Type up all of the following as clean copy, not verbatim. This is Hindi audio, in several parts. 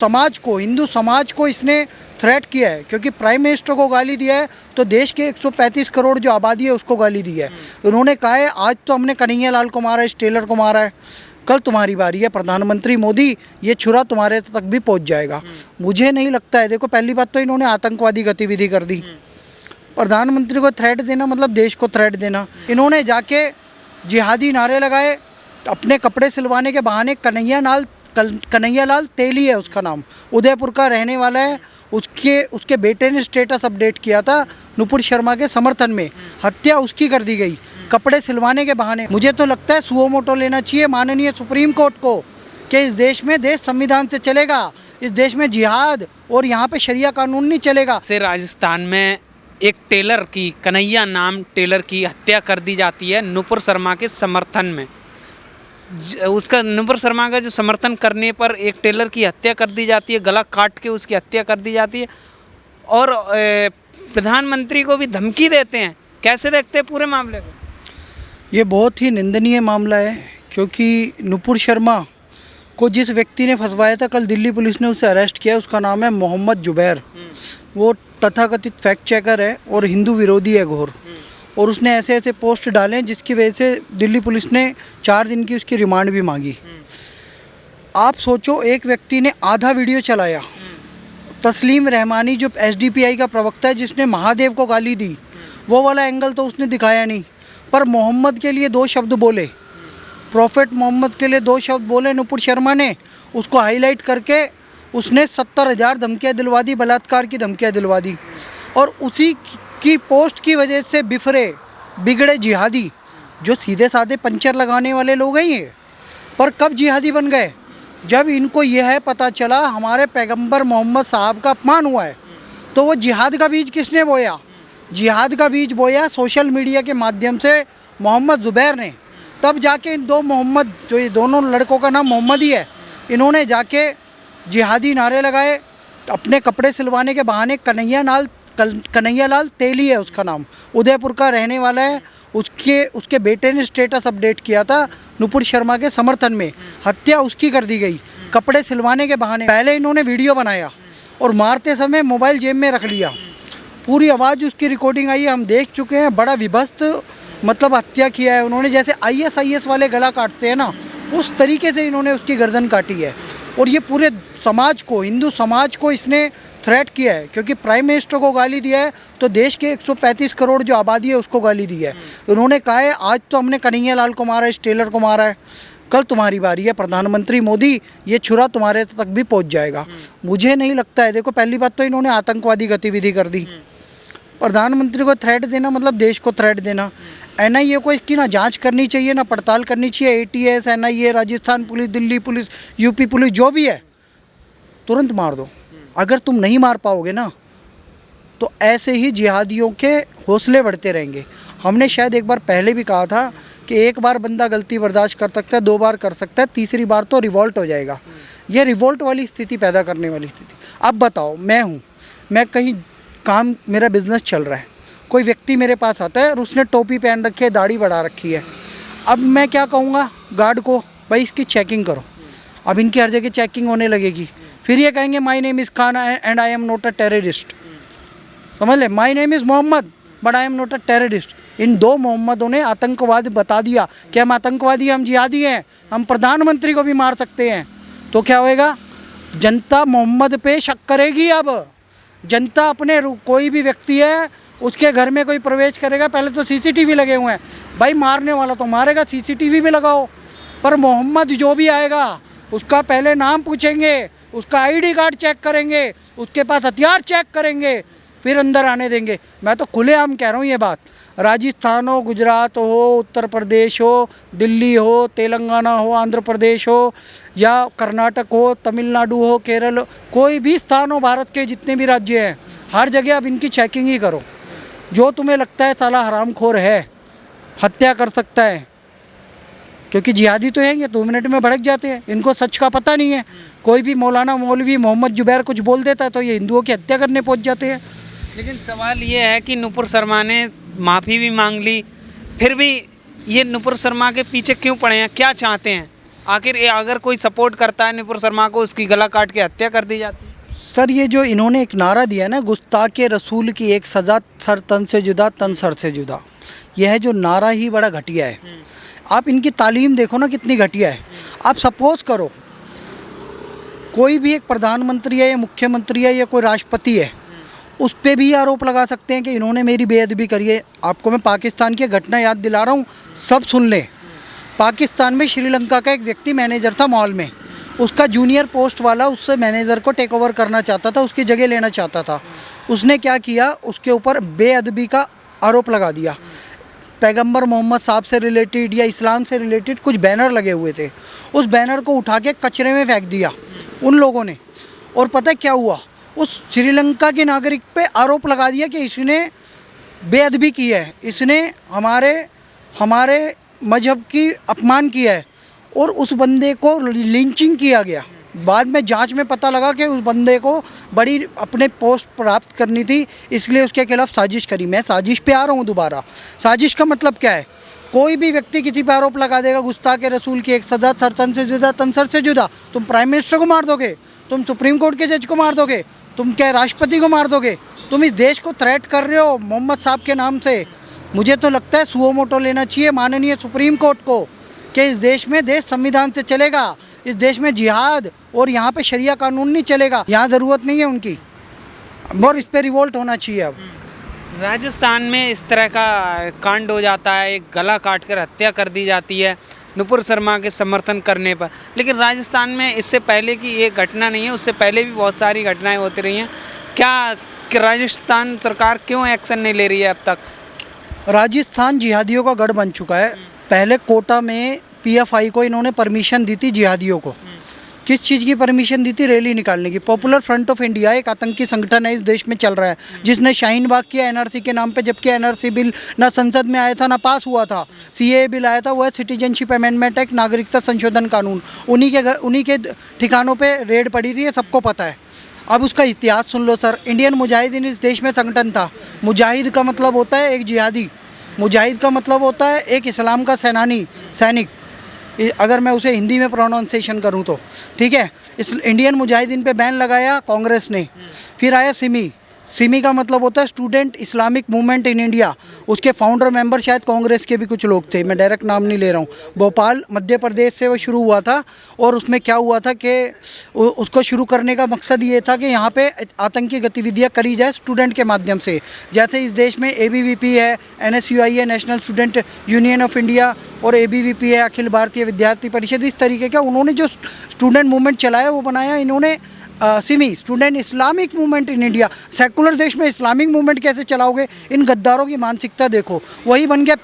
समाज को, हिंदू समाज को इसने थ्रेट किया है, क्योंकि प्राइम मिनिस्टर को गाली दिया है तो देश के 135 करोड़ जो आबादी है उसको गाली दी है। उन्होंने कहा है आज तो हमने कन्हैया लाल को मारा है, इस टेलर को मारा है, कल तुम्हारी बारी है प्रधानमंत्री मोदी, ये छुरा तुम्हारे तक भी पहुंच जाएगा। मुझे नहीं लगता है, देखो पहली बात तो इन्होंने आतंकवादी गतिविधि कर दी, प्रधानमंत्री को थ्रेट देना मतलब देश को थ्रेट देना। इन्होंने जाके जिहादी नारे लगाए, अपने कपड़े सिलवाने के बहाने कन्हैया लाल तेली है उसका नाम, उदयपुर का रहने वाला है। उसके बेटे ने स्टेटस अपडेट किया था नुपुर शर्मा के समर्थन में, हत्या उसकी कर दी गई कपड़े सिलवाने के बहाने। मुझे तो लगता है सुओ मोटो लेना चाहिए माननीय सुप्रीम कोर्ट को कि इस देश में देश संविधान से चलेगा, इस देश में जिहाद और यहाँ पे शरिया कानून नहीं चलेगा। से राजस्थान में एक टेलर की, कन्हैया नाम टेलर की हत्या कर दी जाती है नुपुर शर्मा के समर्थन में। उसका नुपुर शर्मा का जो समर्थन करने पर एक टेलर की हत्या कर दी जाती है, गला काट के उसकी हत्या कर दी जाती है और प्रधानमंत्री को भी धमकी देते हैं। कैसे देखते हैं पूरे मामले को? ये बहुत ही निंदनीय मामला है, क्योंकि नुपुर शर्मा को जिस व्यक्ति ने फंसवाया था, कल दिल्ली पुलिस ने उसे अरेस्ट किया। उसका नाम है मोहम्मद जुबैर। वो तथाकथित फैक्ट चेकर है और हिंदू विरोधी है घोर, और उसने ऐसे ऐसे पोस्ट डाले जिसकी वजह से दिल्ली पुलिस ने 4 दिन की उसकी रिमांड भी मांगी। आप सोचो, एक व्यक्ति ने आधा वीडियो चलाया, तस्लीम रहमानी जो एसडीपीआई का प्रवक्ता है जिसने महादेव को गाली दी, वो वाला एंगल तो उसने दिखाया नहीं, पर मोहम्मद के लिए 2 शब्द बोले, प्रॉफेट मोहम्मद के लिए 2 शब्द बोले नुपुर शर्मा ने, उसको हाईलाइट करके उसने 70,000 धमकियाँ दिलवा दी, बलात्कार की धमकियाँ दिलवा दी। और उसी की पोस्ट की वजह से बिगड़े जिहादी जो सीधे साधे पंचर लगाने वाले लोग हैं ये, पर कब जिहादी बन गए? जब इनको यह है पता चला हमारे पैगंबर मोहम्मद साहब का अपमान हुआ है, तो वो जिहाद का बीज किसने बोया? जिहाद का बीज बोया सोशल मीडिया के माध्यम से मोहम्मद जुबैर ने। तब जाके इन 2 मोहम्मद, जो ये दोनों लड़कों का नाम मोहम्मद ही है, इन्होंने जाके जिहादी नारे लगाए, अपने कपड़े सिलवाने के बहाने कन्हैया लाल तेली है उसका नाम, उदयपुर का रहने वाला है। उसके बेटे ने स्टेटस अपडेट किया था नुपुर शर्मा के समर्थन में, हत्या उसकी कर दी गई कपड़े सिलवाने के बहाने। पहले इन्होंने वीडियो बनाया और मारते समय मोबाइल जेब में रख लिया, पूरी आवाज़ उसकी रिकॉर्डिंग आई है, हम देख चुके हैं। बड़ा विभत्स मतलब हत्या किया है उन्होंने, जैसे ISIS वाले गला काटते हैं ना, उस तरीके से इन्होंने उसकी गर्दन काटी है। और ये पूरे समाज को, हिंदू समाज को इसने थ्रेट किया है, क्योंकि प्राइम मिनिस्टर को गाली दिया है तो देश के 135 करोड़ जो आबादी है उसको गाली दी है। उन्होंने कहा है आज तो हमने कन्हैया लाल को मारा है, इस टेलर को मारा है, कल तुम्हारी बारी है प्रधानमंत्री मोदी, ये छुरा तुम्हारे तक भी पहुंच जाएगा। मुझे नहीं लगता है, देखो पहली बात तो इन्होंने आतंकवादी गतिविधि कर दी, प्रधानमंत्री को थ्रेट देना मतलब देश को थ्रेट देना। NIA को इसकी ना जांच करनी चाहिए, ना पड़ताल करनी चाहिए। ATS, NIA, Rajasthan police, Delhi police, UP police, जो भी है तुरंत मार दो। अगर तुम नहीं मार पाओगे ना तो ऐसे ही जिहादियों के हौसले बढ़ते रहेंगे। हमने शायद एक बार पहले भी कहा था कि एक बार बंदा गलती बर्दाश्त कर सकता है, 2 बार कर सकता है, तीसरी बार तो रिवोल्ट हो जाएगा। यह रिवोल्ट वाली स्थिति पैदा करने वाली स्थिति। अब बताओ, मैं कहीं काम, मेरा बिजनेस चल रहा है, कोई व्यक्ति मेरे पास आता है और उसने टोपी पहन रखी है, दाढ़ी बढ़ा रखी है। अब मैं क्या कहूँगा गार्ड को, भाई इसकी चेकिंग करो। अब इनकी हर जगह चेकिंग होने लगेगी, फिर ये कहेंगे my name is Khan and I am not a terrorist. समझ ले, my name is Mohammad but I am not a terrorist. इन 2 मोहम्मदों ने आतंकवाद बता दिया कि हम आतंकवादी, हम जिहादी हैं, हम प्रधानमंत्री को भी मार सकते हैं। तो क्या होएगा? जनता मोहम्मद पे शक करेगी। अब जनता अपने कोई भी व्यक्ति है उसके घर में कोई प्रवेश करेगा, पहले तो CCTV लगे हुए हैं, भाई मारने वाला तो मारेगा, CCTV भी लगाओ, पर मोहम्मद जो भी आएगा उसका पहले नाम पूछेंगे, उसका ID कार्ड चेक करेंगे, उसके पास हथियार चेक करेंगे, फिर अंदर आने देंगे। मैं तो खुलेआम कह रहा हूँ ये बात। राजस्थान हो, गुजरात हो, उत्तर प्रदेश हो, दिल्ली हो, तेलंगाना हो, आंध्र प्रदेश हो, या कर्नाटक हो, तमिलनाडु हो, केरल हो, कोई भी स्थान हो, भारत के जितने भी राज्य हैं, हर जगह अब इनकी चेकिंग ही करो। जो तुम्हें लगता है साला हरामखोर है, हत्या कर सकता है, क्योंकि जिहादी तो हैं ये, 2 मिनट में भड़क जाते हैं, इनको सच का पता नहीं है। कोई भी मौलाना मौलवी मोहम्मद जुबैर कुछ बोल देता है तो ये हिंदुओं की हत्या करने पहुंच जाते हैं। लेकिन सवाल ये है कि नुपुर शर्मा ने माफ़ी भी मांग ली, फिर भी ये नुपुर शर्मा के पीछे क्यों पड़े हैं? क्या चाहते हैं? आखिर ये अगर कोई सपोर्ट करता है नुपुर शर्मा को, उसकी गला काट के हत्या कर दी जाती है। सर ये जो इन्होंने एक नारा दिया ना, गुस्ताखे रसूल की एक सज़ा, सर तन से जुदा तन सर से जुदा, यह जो नारा ही बड़ा घटिया है। आप इनकी तालीम देखो ना कितनी घटिया है। आप सपोज करो कोई भी एक प्रधानमंत्री है या मुख्यमंत्री है या कोई राष्ट्रपति है, उस पर भी आरोप लगा सकते हैं कि इन्होंने मेरी बेअदबी करी है। आपको मैं पाकिस्तान की घटना याद दिला रहा हूँ, सब सुन लें। पाकिस्तान में श्रीलंका का एक व्यक्ति मैनेजर था मॉल में, उसका जूनियर पोस्ट वाला उससे मैनेजर को टेक ओवर करना चाहता था, उसकी जगह लेना चाहता था। उसने क्या किया, उसके ऊपर बेअदबी का आरोप लगा दिया। पैगंबर मोहम्मद साहब से रिलेटेड या इस्लाम से रिलेटेड कुछ बैनर लगे हुए थे, उस बैनर को उठा के कचरे में फेंक दिया उन लोगों ने। और पता है क्या हुआ, उस श्रीलंका के नागरिक पे आरोप लगा दिया कि इसने बेअदबी की है, इसने हमारे मजहब की अपमान किया है, और उस बंदे को लिंचिंग किया गया। बाद में जांच में पता लगा कि उस बंदे को बड़ी अपने पोस्ट प्राप्त करनी थी, इसलिए उसके खिलाफ साजिश करी। मैं साजिश पे आ रहा हूँ दोबारा। साजिश का मतलब क्या है, कोई भी व्यक्ति किसी पे आरोप लगा देगा, गुस्ताखे रसूल की एक सज़ा, सर तन से जुदा तन सर से जुदा। तुम प्राइम मिनिस्टर को मार दोगे, तुम सुप्रीम कोर्ट के जज को मार दोगे, तुम क्या राष्ट्रपति को मार दोगे, तुम इस देश को थ्रेट कर रहे हो मोहम्मद साहब के नाम से। मुझे तो लगता है सुओ मोटो लेना चाहिए माननीय सुप्रीम कोर्ट को कि इस देश में देश संविधान से चलेगा, इस देश में जिहाद और यहाँ पे शरिया कानून नहीं चलेगा, यहाँ ज़रूरत नहीं है उनकी, और इस पे रिवोल्ट होना चाहिए। अब राजस्थान में इस तरह का कांड हो जाता है, एक गला काट कर हत्या कर दी जाती है नुपुर शर्मा के समर्थन करने पर। लेकिन राजस्थान में इससे पहले की एक घटना नहीं है, उससे पहले भी बहुत सारी घटनाएं होती रही हैं। क्या कि राजस्थान सरकार क्यों एक्शन नहीं ले रही है अब तक? राजस्थान जिहादियों का गढ़ बन चुका है। पहले कोटा में पीएफआई को इन्होंने परमिशन दी थी जिहादियों को। किस चीज़ की परमिशन दी थी? रैली निकालने की। पॉपुलर फ्रंट ऑफ इंडिया एक आतंकी संगठन है, इस देश में चल रहा है, जिसने शाहीन बाग किया एनआरसी के नाम पे, जबकि एनआरसी बिल ना संसद में आया था ना पास हुआ था। सीएए बिल आया था, वो है सिटीजनशिप अमेंडमेंट एक्ट, नागरिकता संशोधन कानून। उन्हीं के ठिकानों पर रेड पड़ी थी, ये सबको पता है। अब उसका इतिहास सुन लो सर। इंडियन मुजाहिदीन इस देश में संगठन था। मुजाहिद का मतलब होता है एक जिहादी, मुजाहिद का मतलब होता है एक इस्लाम का सैनिक, अगर मैं उसे हिंदी में प्रोनाउंसिएशन करूं तो, ठीक है। इस इंडियन मुजाहिदीन पे बैन लगाया कांग्रेस ने। फिर आया सिमी का मतलब होता है student Islamic movement in India, उसके फाउंडर मेंबर शायद कांग्रेस के भी कुछ लोग थे, मैं डायरेक्ट नाम नहीं ले रहा हूँ। भोपाल मध्य प्रदेश से वो शुरू हुआ था, और उसमें क्या हुआ था कि उसको शुरू करने का मकसद ये था कि यहाँ पे आतंकी गतिविधियाँ करी जाए स्टूडेंट के माध्यम से। जैसे इस देश में ABVP है, NSUI है, national student union of India, और ABVP है, अखिल भारतीय विद्यार्थी परिषद। इस तरीके का उन्होंने जो स्टूडेंट मूवमेंट चलाया वो बनाया इन्होंने Simi, student Islamic movement in India. Secular देश में इस्लामिक मूवमेंट कैसे चलाओगे? इन गद्दारों की मानसिकता देखो। वही बन गया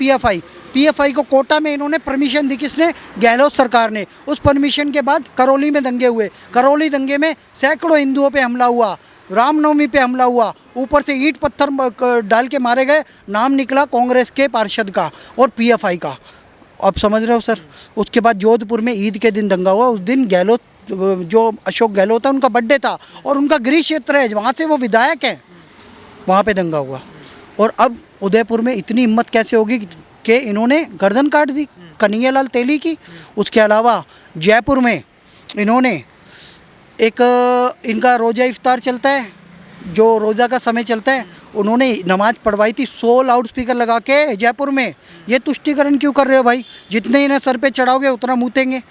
पीएफआई को कोटा में इन्होंने परमिशन दी, किसने? गहलोत सरकार ने। उस परमिशन के बाद करौली में दंगे हुए। करौली दंगे में सैकड़ों हिंदुओं पे हमला हुआ, रामनवमी पे हमला हुआ, ऊपर से ईंट पत्थर डाल के मारे गए। नाम निकला कांग्रेस के पार्षद का और पीएफआई का। अब समझ रहे हो सर। उसके बाद जोधपुर में ईद के दिन दंगा हुआ। उस दिन गहलोत, जो अशोक गहलोत है, उनका बर्थडे था और उनका गृह क्षेत्र है, वहाँ से वो विधायक हैं, वहाँ पे दंगा हुआ। और अब उदयपुर में इतनी हिम्मत कैसे होगी कि इन्होंने गर्दन काट दी कन्हैयालाल तेली की। उसके अलावा जयपुर में इन्होंने एक इनका रोज़ा इफ्तार चलता है, जो रोज़ा का समय चलता है, उन्होंने नमाज़ पढ़वाई थी 100 लाउड स्पीकर लगा के जयपुर में। ये तुष्टिकरण क्यों कर रहे हो भाई? जितने इन्हें सर पे चढ़ाओगे उतना मूतेंगे।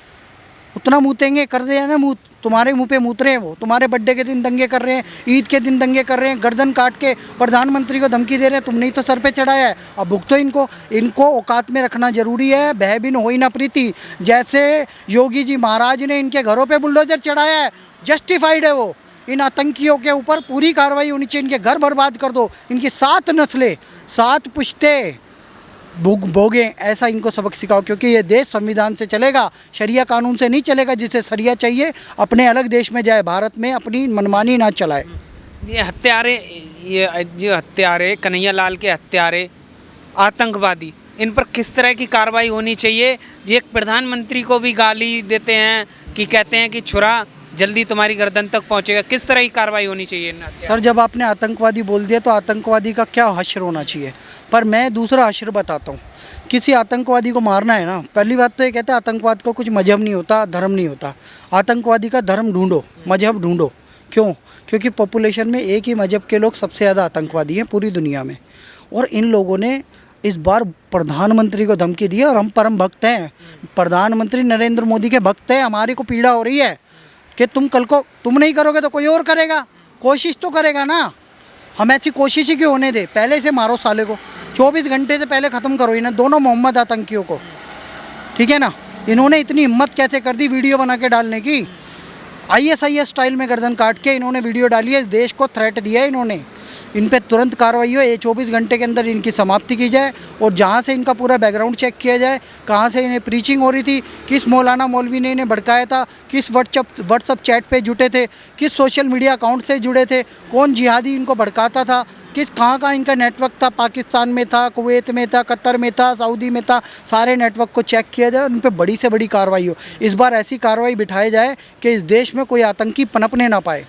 कर दे ना मूत, तुम्हारे मुंह पे मूत रहे हैं वो। तुम्हारे बर्थडे के दिन दंगे कर रहे हैं, ईद के दिन दंगे कर रहे हैं, गर्दन काट के प्रधानमंत्री को धमकी दे रहे हैं। तुमने ही तो सर पे चढ़ाया है, अब भुगतो इनको औकात में रखना जरूरी है। बह बिन होई ना प्रीति, जैसे योगी जी महाराज ने इनके घरों पे बुलडोजर चढ़ाया है, जस्टिफाइड है वो। इन आतंकियों के ऊपर पूरी कार्रवाई होनी चाहिए। इनके घर बर्बाद कर दो, इनकी 7 नस्लें 7 पुश्ते भोगे, ऐसा इनको सबक सिखाओ। क्योंकि ये देश संविधान से चलेगा, शरिया कानून से नहीं चलेगा। जिसे शरिया चाहिए अपने अलग देश में जाए, भारत में अपनी मनमानी ना चलाए। ये जो हत्यारे कन्हैयालाल के हत्यारे आतंकवादी, इन पर किस तरह की कार्रवाई होनी चाहिए? ये प्रधानमंत्री को भी गाली देते हैं कि कहते हैं कि छुरा, जल्दी तुम्हारी गर्दन तक पहुंचेगा। किस तरह की कार्रवाई होनी चाहिए इन हत्या? सर जब आपने आतंकवादी बोल दिया तो आतंकवादी का क्या हश्र होना चाहिए, पर मैं दूसरा हश्र बताता हूँ। किसी आतंकवादी को मारना है ना, पहली बात तो ये कहते हैं आतंकवाद को कुछ मजहब नहीं होता, धर्म नहीं होता। आतंकवादी का धर्म ढूंढो, मजहब ढूंढो। क्यों? क्योंकि पॉपुलेशन में एक ही मजहब के लोग सबसे ज़्यादा आतंकवादी हैं पूरी दुनिया में। और इन लोगों ने इस बार प्रधानमंत्री को धमकी दी है, और हम परम भक्त हैं, प्रधानमंत्री नरेंद्र मोदी के भक्त हैं। हमारी को पीड़ा हो रही है कि तुम कल को तुम नहीं करोगे तो कोई और करेगा, कोशिश तो करेगा ना। हम ऐसी कोशिश ही क्यों होने दे? पहले से मारो साले को, 24 घंटे से पहले ख़त्म करो इन्हें दोनों मोहम्मद आतंकियों को, ठीक है ना। इन्होंने इतनी हिम्मत कैसे कर दी वीडियो बना के डालने की? ISIS स्टाइल में गर्दन काट के इन्होंने वीडियो डाली है, इस देश को थ्रेट दिया है इन्होंने। इन पे तुरंत कार्रवाई हो, ये 24 घंटे के अंदर इनकी समाप्ति की जाए, और जहाँ से इनका पूरा बैकग्राउंड चेक किया जाए, कहाँ से इन्हें प्रीचिंग हो रही थी, किस मौलाना मौलवी ने इन्हें भड़काया था, किस व्हाट्सअप चैट पे जुटे थे, किस सोशल मीडिया अकाउंट से जुड़े थे, कौन जिहादी इनको भड़काता था, किस कहाँ इनका नेटवर्क था, पाकिस्तान में था, कुवैत में था, कतर में था, सऊदी में था, सारे नेटवर्क को चेक किया जाए और उन पर बड़ी से बड़ी कार्रवाई हो। इस बार ऐसी कार्रवाई बिठाई जाए कि इस देश में कोई आतंकी पनपने ना पाए।